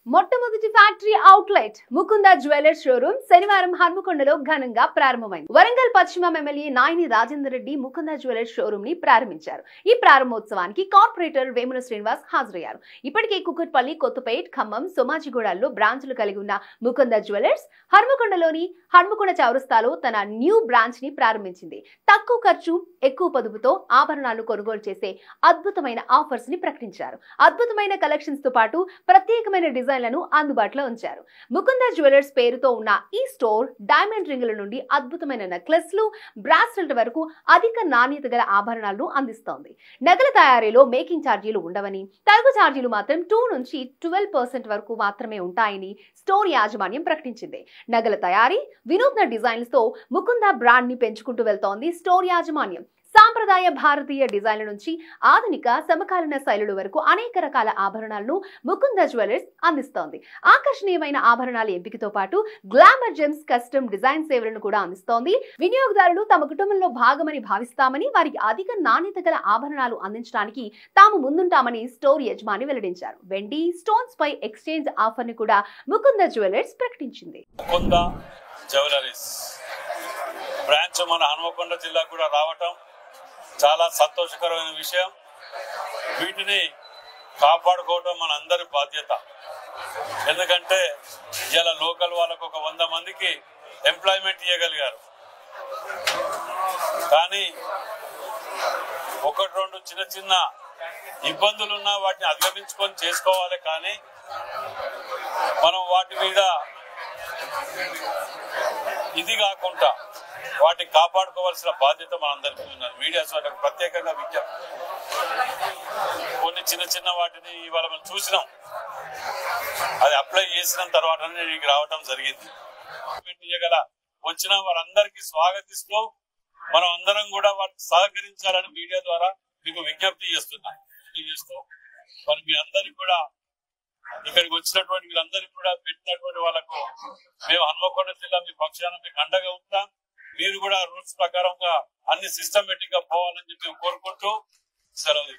మొట్టమొదటి factory outlet Mukunda jewellers showroom శనివారం హన్మకొండలో ఘనంగా ప్రారంభమైంది. వరంగల్ పశ్చిమ MLA Nayani Rajender Reddy Mukunda jewellers showroom ని ప్రారంభించారు. ఈ ప్రారంభోత్సవానికి కార్పొరేటర్ వేముల శ్రీనివాస్ హాజరయ్యారు. ఇప్పటికే కుకట్పల్లి, కొత్తపేట్, ఖమ్మం, సోమాజిగూడల్లో బ్రాంచ్లు కలిగి ఉన్న ముకుంద జ్యువెలర్స్ హన్మకొండలోని హన్మకొండ చౌరస్తాలో తన న్యూ బ్రాంచ్ ని ప్రారంభించింది. తక్కువ ఖర్చు, ఎక్కువ పొదుపుతో ఆభరణాలు కొనుగోలు చేసే అద్భుతమైన ఆఫర్స్ ని ప్రకటించారు. అద్భుతమైన కలెక్షన్స్ తో పాటు ప్రత్యేకమైన డిజైన్లను అందుబాటులో ఉంచారు. ముకుంద జ్యువెలర్స్ పేరుతో ఉన్న ఈ స్టోర్ డైమండ్ రింగుల నుండి అద్భుతమైన నెక్లెస్లు, బ్రాస్లెట్ వరకు అధిక నాణ్యత గల ఆభరణాలను అందిస్తోంది. నగల తయారీలో మేకింగ్ ఛార్జీలు ఉండవని, తరుగు ఛార్జీలు మాత్రం 2 నుంచి 12% వరకు మాత్రమే ఉంటాయని స్టోర్ యాజమాన్యం ప్రకటించింది. నగల తయారీ, వినూత్న డిజైన్స్ తో ముకుంద బ్రాండ్ ని పెంచుకుంటూ వెళ్తోంది స్టోర్ యాజమాన్యం. సాంప్రదాయ భారతీయ డిజైన్ల నుంచి ఆధునిక సమకాలీన శైలుల వరకు అనేక రకాల ఆభరణాలను ముకుంద జ్యువెలర్స్ అందిస్తోంది. ఆకర్షణీయమైన ఆభరణాల ఎంపికతో పాటు గ్లామర్ జెమ్స్, కస్టమ్ డిజైన్ సేవలను కూడా అందిస్తోంది. వినియోగదారులు తమ కుటుంబంలో భాగమని భావిస్తామని, వారికి అధిక నాణ్యత గల ఆభరణాలు అందించడానికి తాము ముందుంటామని స్టోర్ యజమాని వెల్లడించారు. వెండి, స్టోన్స్ పై ఎక్స్చేంజ్ ఆఫర్ ని కూడా ముకుంద జ్యువెలర్స్ ప్రకటించింది. బ్రాంచ్ మన హన్మకొండ జిల్లా కూడా రావటం చాలా సంతోషకరమైన విషయం. వీటిని కాపాడుకోవటం మన అందరి బాధ్యత. ఎందుకంటే ఇలా లోకల్ వాళ్ళకు ఒక 100 మందికి ఎంప్లాయ్మెంట్ ఇవ్వగలిగారు. కానీ 1-2 చిన్న చిన్న ఇబ్బందులున్నా వాటిని అధిగమించుకొని చేసుకోవాలి. కానీ మనం వాటి మీద ఇది కాకుండా వాటిని కాపాడుకోవాల్సిన బాధ్యత మనందరికీ ఉన్నది. మీడియా వాళ్ళకి ప్రత్యేకంగా విజ్ఞప్తి. కొన్ని చిన్న చిన్న వాటిని ఇవాళ మనం చూసినాం, అది అప్లై చేసిన తర్వాత నీకు రావటం జరిగింది. వచ్చిన వారందరికీ స్వాగతిస్తూ మనం అందరం కూడా వాటికి సహకరించాలని మీడియా ద్వారా మీకు విజ్ఞప్తి చేస్తున్నాం. మరి మీ అందరికి కూడా, ఇక్కడికి వచ్చినటువంటి వీళ్ళందరికీ కూడా పెట్టినటువంటి వాళ్ళకు మేము హన్మకొండ జిల్లా మీ పక్షాన మీకు అండగా ఉంటాం. మీరు కూడా రూల్స్ ప్రకారంగా అన్ని సిస్టమేటిక్ గా పోవాలని చెప్పి కోరుకుంటూ సెలవు.